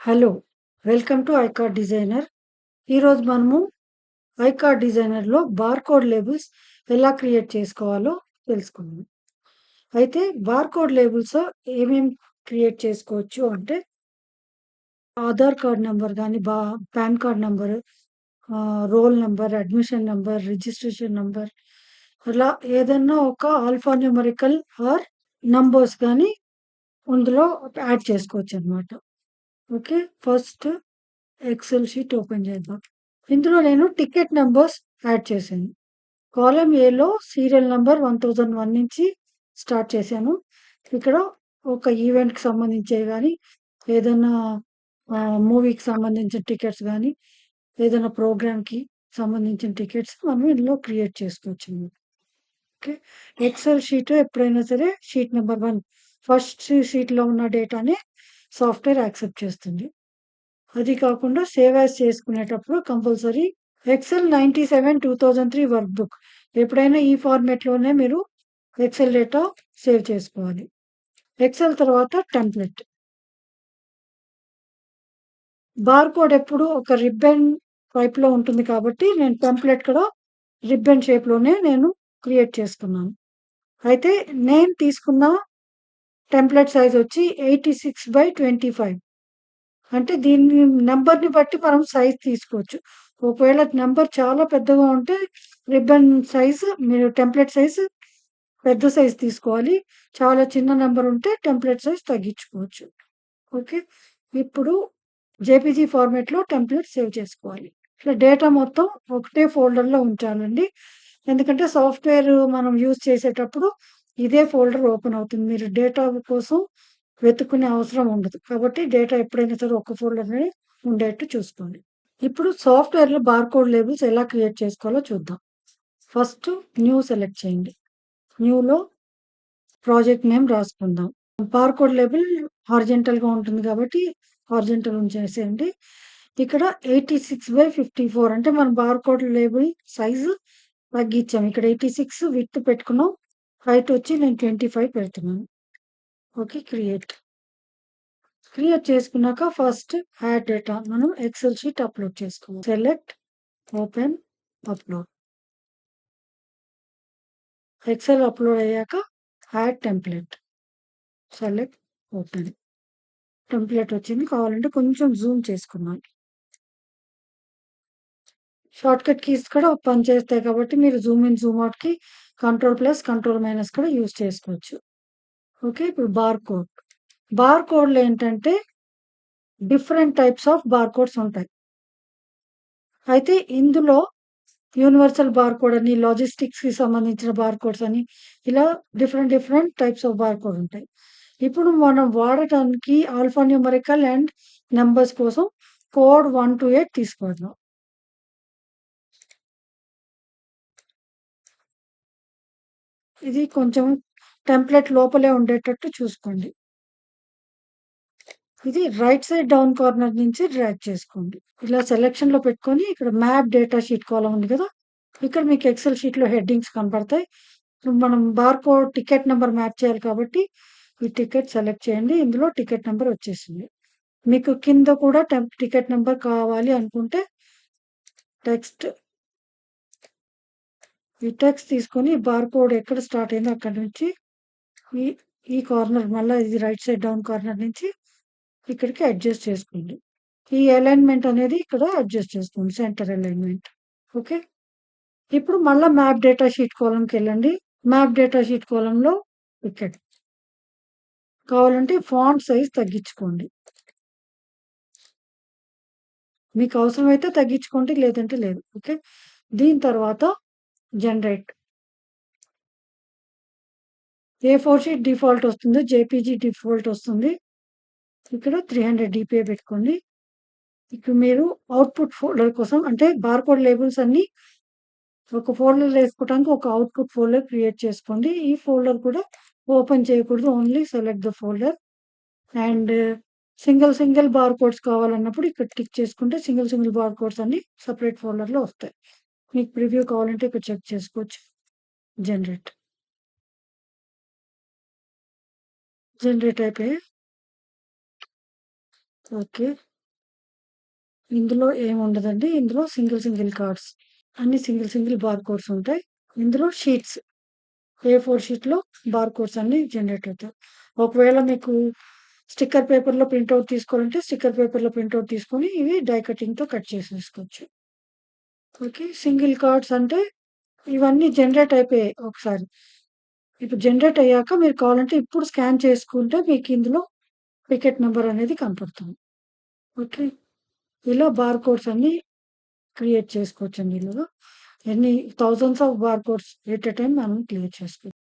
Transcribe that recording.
Hello! Welcome to iCard designer. ఈరోజు మనము iCard డిజైనర్‌లో బార్‌కోడ్ లేబుల్స్ ఎలా క్రియేట్ చేసుకోవాలో తెలుసుకుందాం. అయితే బార్‌కోడ్ లేబుల్స్ ఏమేం క్రియేట్ చేసుకోవచ్చు అంటే ఆధార్ కార్డ్ నంబర్ గాని, PAN card number, roll number, admission number, registration number అలా ఏదన్నా ఒక ఆల్ఫా న్యూమరికల్ ఆర్ నంబర్స్ గాని అందులో యాడ్ చేసుకోవచ్చనమాట. Okay. First Excel sheet open చేద్దాం. ఇందులో నేను టికెట్ నంబర్స్ యాడ్ చేశాను. కాలమ్ ఏలో సీరియల్ నంబర్ 1001 నుంచి స్టార్ట్ చేశాను. ఇక్కడ ఒక ఈవెంట్‌కి సంబంధించేవి గాని, ఏదన్నా మూవీకి సంబంధించిన టికెట్స్ గాని, ఏదైనా ప్రోగ్రామ్‌కి సంబంధించిన టికెట్స్ మనం ఇందులో క్రియేట్ చేసుకోవచ్చనమాట. ఓకే. ఎక్సెల్ షీట్ ఎప్పుడైనా సరే షీట్ నంబర్ 1 ఫస్ట్ షీట్‌లో ఉన్న డేటాని సాఫ్ట్‌వేర్ యాక్సెప్ట్ చేస్తుంది. అది కాకుండా సేవ్ యాస్ చేసుకునేటప్పుడు కంపల్సరీ ఎక్సెల్ 97 2003 వర్క్ బుక్ ఎప్పుడైనా ఈ ఫార్మాట్‌లోనే మీరు ఎక్సెల్ డేటా సేవ్ చేసుకోవాలి. ఎక్సెల్ తర్వాత టెంప్లెట్. బార్‌కోడ్ ఎప్పుడు ఒక రిబ్బన్ టైప్‌లో ఉంటుంది కాబట్టి నేను టెంప్లెట్ కూడా రిబ్బన్ షేప్‌లోనే నేను క్రియేట్ చేసుకున్నాను. అయితే నేను తీసుకున్న టెంప్లెట్ సైజ్ వచ్చి 86/25. అంటే దీన్ని నంబర్‌ని బట్టి మనం సైజ్ తీసుకోవచ్చు. ఒకవేళ నంబర్ చాలా పెద్దగా ఉంటే రిబ్బన్ సైజ్ మీరు టెంప్లెట్ సైజ్ పెద్ద సైజ్ తీసుకోవాలి. చాలా చిన్న నంబర్ ఉంటే టెంప్లెట్ సైజ్ తగ్గించుకోవచ్చు. ఓకే. ఇప్పుడు జేపీజీ ఫార్మాట్‌లో టెంప్లెట్ సేవ్ చేసుకోవాలి. ఇట్లా డేటా మొత్తం ఒకటే ఫోల్డర్‌లో ఉంచాలండి. ఎందుకంటే సాఫ్ట్‌వేర్ మనం యూజ్ చేసేటప్పుడు ఇదే ఫోల్డర్ ఓపెన్ అవుతుంది. మీరు డేటా కోసం వెతుక్కునే అవసరం ఉండదు. కాబట్టి డేటా ఎప్పుడైనా సరే ఒక ఫోల్డర్‌లోనే ఉండేట్టు చూసుకోండి. ఇప్పుడు సాఫ్ట్‌వేర్‌లో బార్‌కోడ్ లేబుల్స్ ఎలా క్రియేట్ చేసుకోవాలో చూద్దాం. ఫస్ట్ న్యూ సెలెక్ట్ చేయండి. న్యూలో ప్రాజెక్ట్ నేమ్ రాసుకుందాం. బార్‌కోడ్ లేబుల్ హారిజాంటల్‌గా ఉంటుంది కాబట్టి హారిజాంటల్ ఉంచేసేయండి. ఇక్కడ 86/54 అంటే మన బార్‌కోడ్ లేబుల్ సైజు తగ్గించాం. ఇక్కడ 86 విడ్త్ పెట్టుకున్నాం. హైట్ వచ్చి నేను 25 పెడుతున్నాను. ఓకే. క్రియేట్ చేసుకున్నాక ఫస్ట్ యాడ్ డేటా మనం ఎక్సెల్ షీట్ అప్లోడ్ చేసుకోవాలి. Select, open, upload. Excel upload అయ్యాక add template. Select, open. Template వచ్చింది. కావాలంటే కొంచెం జూమ్ చేసుకున్నాను. షార్ట్‌కట్ కీస్ కూడా పనిచేస్తాయి కాబట్టి మీరు జూమ్ ఇన్, జూమ్ ఔట్‌కి కంట్రోల్+, కంట్రోల్- కూడా యూజ్ చేసుకోవచ్చు. ఓకే. ఇప్పుడు బార్‌కోడ్. బార్‌కోడ్‌లో ఏంటంటే డిఫరెంట్ టైప్స్ ఆఫ్ బార్‌కోడ్స్ ఉంటాయి. అయితే ఇందులో యూనివర్సల్ బార్‌కోడ్ అని, లాజిస్టిక్స్‌కి సంబంధించిన బార్‌కోడ్స్ అని ఇలా డిఫరెంట్ టైప్స్ ఆఫ్ బార్‌కోడ్ ఉంటాయి. ఇప్పుడు మనం వాడటానికి ఆల్ఫా న్యూమరికల్ అండ్ నంబర్స్ కోసం కోడ్ 128 తీసుకుందాం. ఇది కొంచెం టెంప్లెట్ లోపలే ఉండేటట్టు చూసుకోండి. ఇది రైట్ సైడ్ డౌన్ కార్నర్ నుంచి డ్రాగ్ చేసుకోండి. ఇలా సెలక్షన్‌లో పెట్టుకొని ఇక్కడ మ్యాప్ డేటా షీట్ కాలమ్ ఉంది కదా! ఇక్కడ మీకు ఎక్సెల్ షీట్‌లో హెడ్డింగ్స్ కనపడతాయి. ఇప్పుడు మనం బార్‌కోడ్ టికెట్ నంబర్ మ్యాప్ చేయాలి కాబట్టి ఈ టికెట్ సెలెక్ట్ చేయండి. ఇందులో టికెట్ నంబర్ వచ్చేసింది. మీకు కింద కూడా టికెట్ నంబర్ కావాలి అనుకుంటే టెక్స్ట్ ఈ టెక్స్ట్ తీసుకొని బార్‌కోడ్ ఎక్కడ స్టార్ట్ అయిందో అక్కడి నుంచి ఈ ఈ కార్నర్ మళ్ళా ఇది రైట్ సైడ్ డౌన్ కార్నర్ నుంచి ఇక్కడికి అడ్జస్ట్ చేసుకోండి. ఈ అలైన్‌మెంట్ అనేది ఇక్కడ అడ్జస్ట్ చేసుకోండి. Centre alignment. ఓకే. ఇప్పుడు మళ్ళా మ్యాప్ డేటా షీట్ కాలమ్‌కెళ్ళండి. మ్యాప్ డేటా షీట్ కాలమ్‌లో ఇక్కడ కావాలంటే ఫాంట్ సైజ్ తగ్గించుకోండి. మీకు అవసరమైతే తగ్గించుకోండి. లేదంటే లేదు. ఓకే. దీని తర్వాత జనరేట్. ఏ4 షీట్ డిఫాల్ట్ వస్తుంది. జేపీజీ డిఫాల్ట్ వస్తుంది. ఇక్కడ 300 డీపీఐ పెట్టుకోండి. ఇక్కడ మీరు అవుట్‌పుట్ ఫోల్డర్ కోసం అంటే బార్‌కోడ్ లేబుల్స్ అన్నీ ఒక ఫోల్డర్‌లో ఏసుకోవడానికి ఒక అవుట్‌పుట్ ఫోల్డర్ క్రియేట్ చేసుకోండి. ఈ ఫోల్డర్ కూడా ఓపెన్ చేయకూడదు. Only select the folder and single barcodes కావాలన్నప్పుడు ఇక్కడ టిక్ చేసుకుంటే సింగిల్ బార్‌కోడ్స్ అన్నీ సెపరేట్ ఫోల్డర్‌లో వస్తాయి. మీకు ప్రివ్యూ కావాలంటే ఇక్కడ చెక్ చేసుకోవచ్చు. జనరేట్. జనరేట్ అయిపోయాయి. ఓకే. ఇందులో ఏముండదండి. ఇందులో సింగిల్ కార్డ్స్. అన్ని సింగిల్ బార్‌కోడ్స్ ఉంటాయి. ఇందులో షీట్స్. ఏ4 షీట్‌లో బార్‌కోడ్స్ అన్నీ జనరేట్ అవుతాయి. ఒకవేళ మీకు స్టిక్కర్ పేపర్‌లో ప్రింటౌట్ తీసుకోవాలంటే స్టిక్కర్ పేపర్‌లో ప్రింటౌట్ తీసుకొని ఇవి డై కటింగ్‌తో కట్ చేసేసుకోవచ్చు. ఓకే. సింగిల్ కార్డ్స్ అంటే ఇవన్నీ జనరేట్ అయిపోయాయి ఒకసారి. ఇప్పుడు జనరేట్ అయ్యాక మీరు కావాలంటే ఇప్పుడు స్కాన్ చేసుకుంటే మీకు ఇందులో పికెట్ నంబర్ అనేది కనపడుతుంది. ఓకే. ఇలా బార్‌కోడ్స్ అన్నీ క్రియేట్ చేసుకోవచ్చండి ఇందులో. ఎన్ని thousands of barcodes at a time మనం క్రియేట్ చేసుకోవచ్చు.